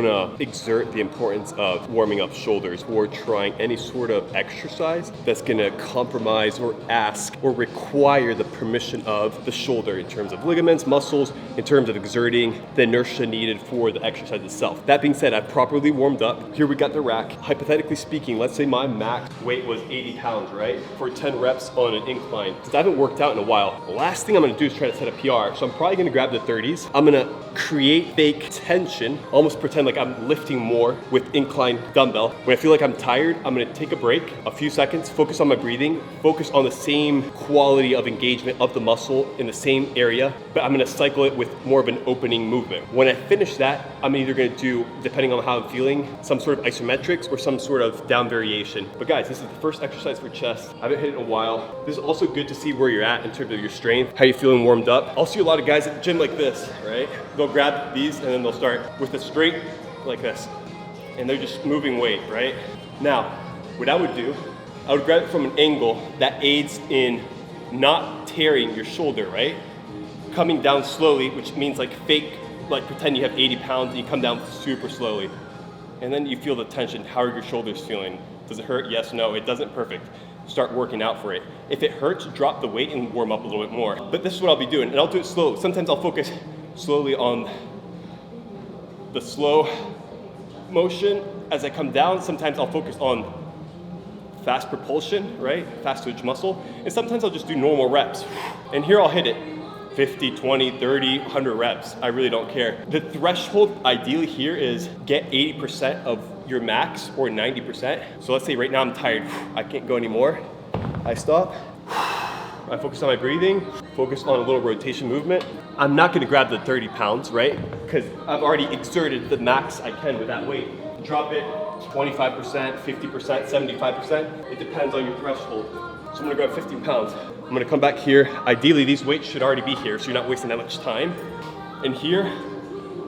wanna exert the importance of warming up shoulders or trying any sort of exercise that's gonna compromise or ask or require the permission of the shoulder in terms of ligaments, muscles, in terms of exerting the inertia needed for the exercise itself. That being said, I've properly warmed up. Here we got the rack. Hypothetically speaking, let's say my max weight was 80 pounds, right? For 10 reps on an incline. Since I haven't worked out in a while, the last thing I'm gonna do is try to set a PR. So I'm probably gonna grab the 30s. I'm gonna create fake tension, almost pretend like I'm lifting more with incline dumbbell. When I feel like I'm tired, I'm gonna take a break, a few seconds, focus on my breathing, focus on the same quality of engagement of the muscle in the same area, but I'm gonna cycle it with more of an opening movement. When I finish that, I'm either gonna do, depending on how I'm feeling, some sort of isometrics or some sort of down variation. But guys, this is the first exercise for chest. I haven't hit it in a while. This is also good to see where you're at in terms of your strength, how you're feeling warmed up. I'll see a lot of guys at the gym like this, right? They'll grab these and then they'll start with a straight like this. And they're just moving weight, right? Now, what I would do, I would grab it from an angle that aids in not tearing your shoulder, right? Coming down slowly, which means like fake, like pretend you have 80 pounds and you come down super slowly. And then you feel the tension. How are your shoulders feeling? Does it hurt? Yes, no, it doesn't. Perfect. Start working out for it. If it hurts, drop the weight and warm up a little bit more. But this is what I'll be doing, and I'll do it slow. Sometimes I'll focus slowly on the slow motion as I come down. Sometimes I'll focus on fast propulsion, right? Fast twitch muscle. And sometimes I'll just do normal reps. And here I'll hit it 50, 20, 30, 100 reps. I really don't care. The threshold ideally here is get 80% of your max or 90%. So let's say right now I'm tired. I can't go anymore. I stop. I focus on my breathing, focus on a little rotation movement. I'm not gonna grab the 30 pounds, right? Because I've already exerted the max I can with that weight. Drop it 25%, 50%, 75%. It depends on your threshold. So I'm gonna grab 15 pounds. I'm gonna come back here. Ideally, these weights should already be here, so you're not wasting that much time. And here,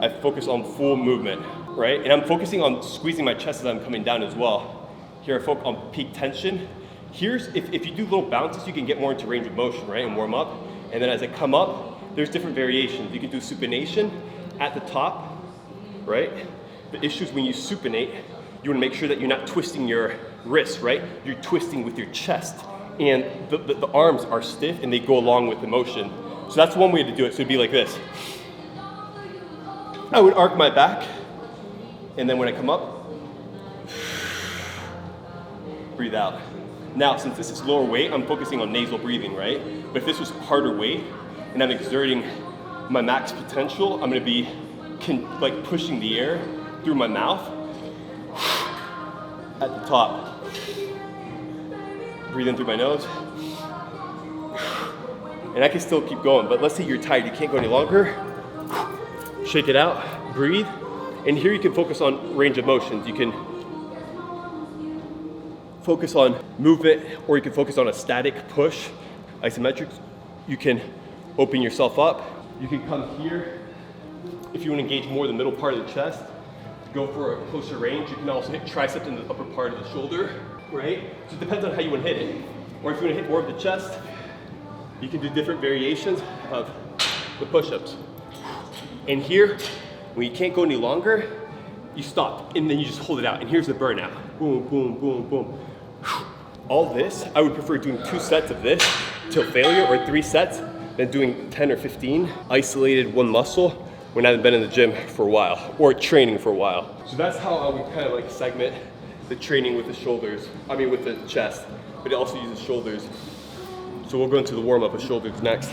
I focus on full movement, right? And I'm focusing on squeezing my chest as I'm coming down as well. Here, I focus on peak tension. Here's, if you do little bounces, you can get more into range of motion, right? And warm up. And then as I come up, there's different variations. You can do supination at the top, right? The issue is when you supinate, you wanna make sure that you're not twisting your wrists, right? You're twisting with your chest. And the arms are stiff and they go along with the motion. So that's one way to do it. So it'd be like this. I would arc my back, and then when I come up, breathe out. Now, since this is lower weight, I'm focusing on nasal breathing, right? But if this was harder weight, and I'm exerting my max potential, I'm gonna be like pushing the air through my mouth at the top. Breathe in through my nose. And I can still keep going, but let's say you're tired, you can't go any longer. Shake it out, breathe. And here you can focus on range of motions. You can focus on movement, or you can focus on a static push, isometrics. You can open yourself up. You can come here. If you want to engage more the middle part of the chest, go for a closer range. You can also hit tricep in the upper part of the shoulder, right? So it depends on how you want to hit it. Or if you want to hit more of the chest, you can do different variations of the push-ups. And here, when you can't go any longer, you stop and then you just hold it out. And here's the burnout. Boom, boom, boom, boom. All this, I would prefer doing 2 sets of this till failure, or 3 sets, than doing 10 or 15 isolated one muscle when I haven't been in the gym for a while, or training for a while. So that's how I would kind of like segment the training with the shoulders, with the chest, but it also uses shoulders. So we'll go into the warm-up of shoulders next.